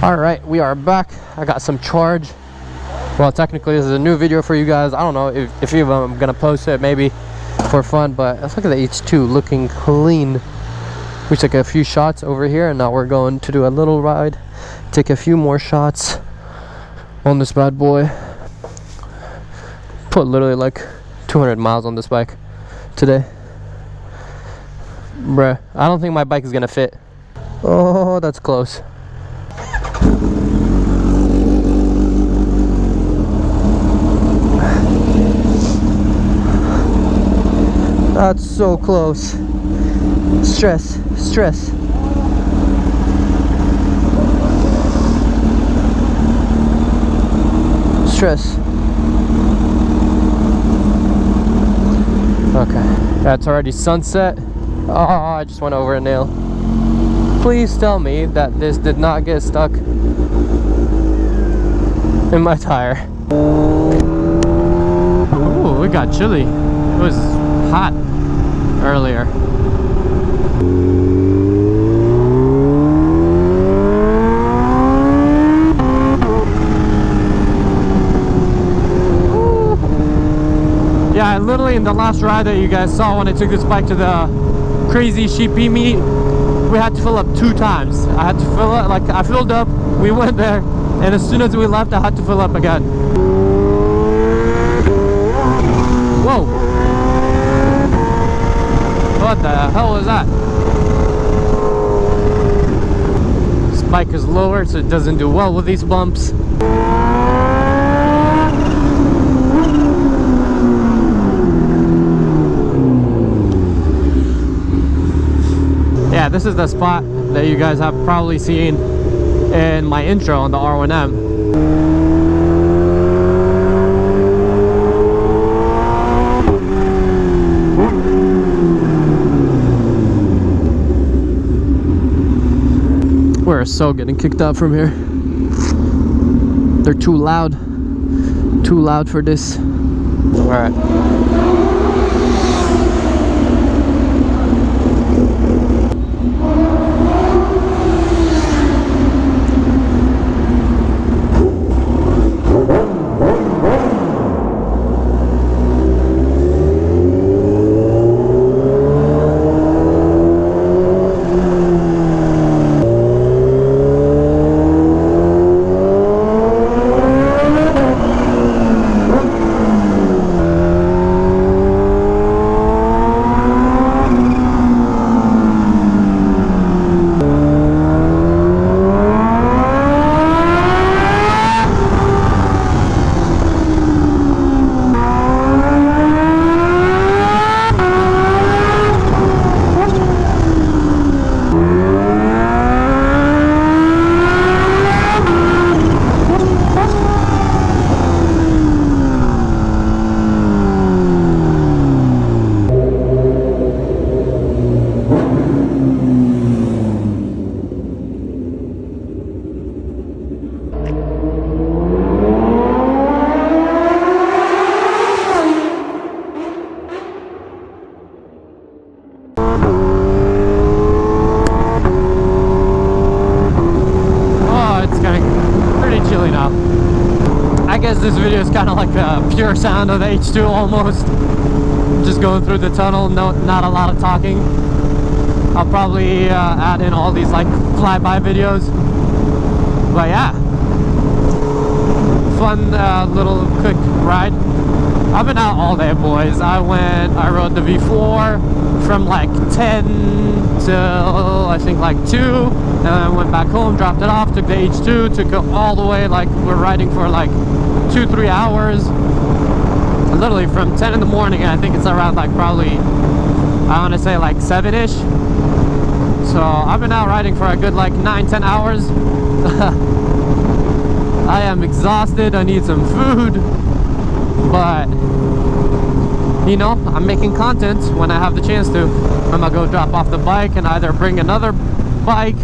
All right, we are back. I got some charge. Well, technically this is a new video for you guys. I don't know if even I'm gonna post it, maybe for fun, but let's look at the H2 looking clean. We took a few shots over here and now we're going to do a little ride, take a few more shots on this bad boy. Put literally like 200 miles on this bike today. Bruh, I don't think my bike is gonna fit. Oh, that's close. That's so close. Stress, stress. Stress. Okay, that's already sunset. Oh, I just went over a nail. Please tell me that this did not get stuck in my tire. Ooh, it got chilly. It was hot earlier. Yeah, literally in the last ride that you guys saw when I took this bike to the crazy sheepy meet, we had to fill up 2 times. I had to fill up, like I filled up, we went there, and as soon as we left I had to fill up again. Whoa! What the hell was that? This bike is lower, so it doesn't do well with these bumps. Yeah, this is the spot that you guys have probably seen in my intro on the R1M. We're so getting kicked out from here. They're too loud for this. All right. I guess this video is kind of like a pure sound of the H2 almost. Just going through the tunnel, not a lot of talking. I'll probably add in all these like flyby videos. But yeah, fun little quick ride. I've been out all day, boys. I rode the V4 from like 10 till I think like 2, and I went back home, dropped it off, took the H2, took it all the way, like we're riding for like 2-3 hours, literally from 10 in the morning, and I think it's around like probably, I want to say like 7-ish. So I've been out riding for a good like 9-10 hours. I am exhausted, I need some food, but you know, I'm making content when I have the chance to. I'm gonna go drop off the bike and either bring another bike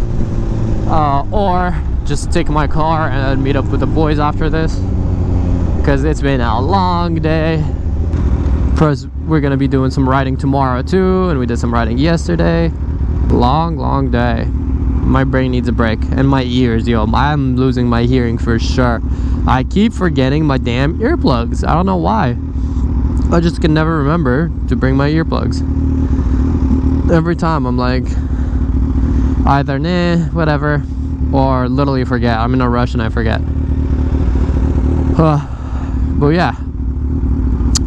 or just take my car and meet up with the boys after this, because it's been a long day. Plus we're gonna be doing some riding tomorrow too, and we did some riding yesterday. Long day. My brain needs a break. And my ears, yo, I'm losing my hearing for sure. I keep forgetting my damn earplugs. I don't know why. I just can never remember to bring my earplugs. Every time I'm like, either nah, whatever, or literally forget. I'm in a rush and I forget. But yeah,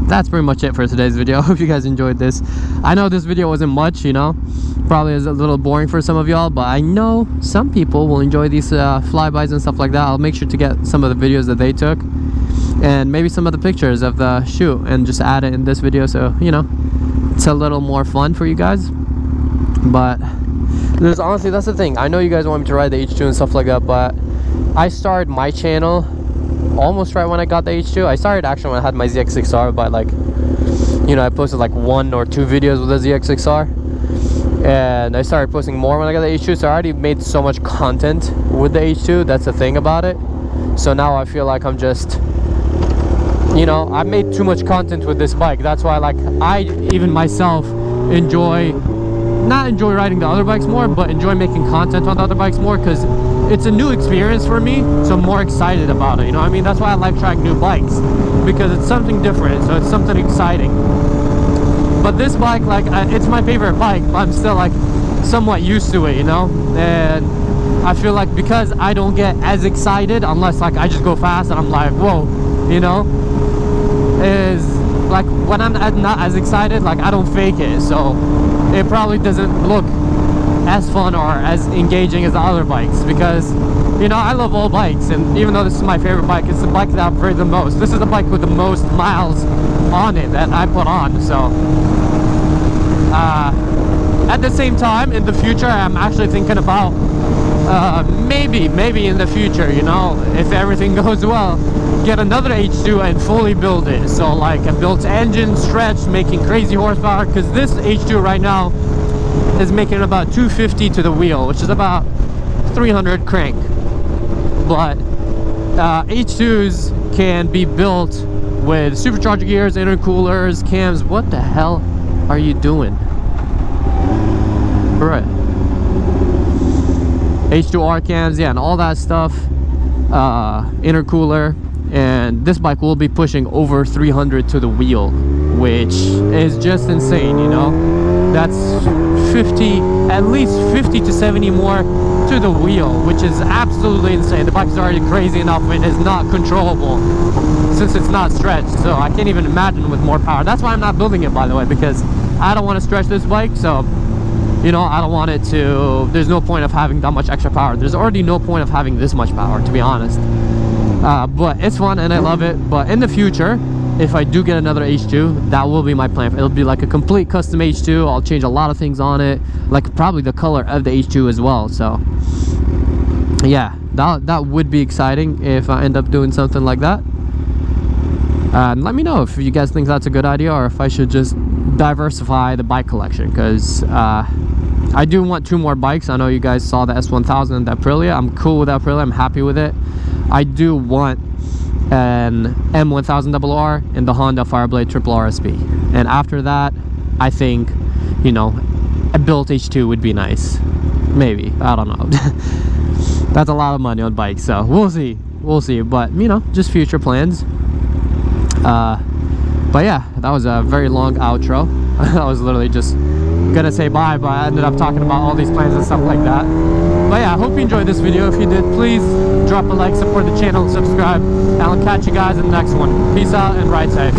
that's pretty much it for today's video. I hope you guys enjoyed this. I know this video wasn't much, you know, probably is a little boring for some of y'all, but I know some people will enjoy these flybys and stuff like that. I'll make sure to get some of the videos that they took and maybe some of the pictures of the shoot and just add it in this video, so you know, it's a little more fun for you guys. But there's honestly, that's the thing, I know you guys want me to ride the H2 and stuff like that, but I started my channel almost right when I got the H2. I started actually when I had my ZX6R, but like, you know, I posted like 1 or 2 videos with the ZX6R, and I started posting more when I got the H2, so I already made so much content with the H2. That's the thing about it. So now I feel like I'm just, you know, I made too much content with this bike. That's why, like, I even myself not enjoy riding the other bikes more, but enjoy making content on the other bikes more, because it's a new experience for me, so I'm more excited about it, you know what I mean? That's why I like trying new bikes, because it's something different, so it's something exciting. But this bike, like, it's my favorite bike, but I'm still like somewhat used to it, you know? And I feel like because I don't get as excited unless like I just go fast and I'm like, whoa, you know, is like when I'm not as excited, like I don't fake it, so it probably doesn't look as fun or as engaging as the other bikes, because, you know, I love all bikes, and even though this is my favorite bike, it's the bike that I've ridden the most. This is the bike with the most miles on it that I put on. So at the same time, in the future, I'm actually thinking about maybe in the future, you know, if everything goes well, get another H2 and fully build it. So like a built engine, stretched, making crazy horsepower, because this H2 right now is making about 250 to the wheel, which is about 300 crank. But H2s can be built with supercharger gears, intercoolers, cams. What the hell are you doing? Right. H2R cams, yeah, and all that stuff. Intercooler. And this bike will be pushing over 300 to the wheel, which is just insane, you know? That's 50, at least 50 to 70 more to the wheel, which is absolutely insane. The bike is already crazy enough, it is not controllable since it's not stretched, so I can't even imagine with more power. That's why I'm not building it, by the way, because I don't want to stretch this bike, so, you know, I don't want it to, there's no point of having that much extra power. There's already no point of having this much power, to be honest. But it's fun and I love it. But in the future, if I do get another H2, that will be my plan. It'll be like a complete custom H2. I'll change a lot of things on it, like probably the color of the H2 as well. So yeah, that would be exciting if I end up doing something like that. And let me know if you guys think that's a good idea, or if I should just diversify the bike collection, because I do want 2 more bikes. I know you guys saw the S1000 and the Aprilia. I'm cool with the Aprilia, I'm happy with it. I do want an M1000RR and the Honda Fireblade Triple RSP. And after that, I think, you know, a built H2 would be nice. Maybe, I don't know. That's a lot of money on bikes, so we'll see. But, you know, just future plans. But yeah, that was a very long outro. I was literally just gonna say bye, but I ended up talking about all these plans and stuff like that. But yeah, I hope you enjoyed this video. If you did, please drop a like, support the channel, and subscribe, and I'll catch you guys in the next one. Peace out and ride safe.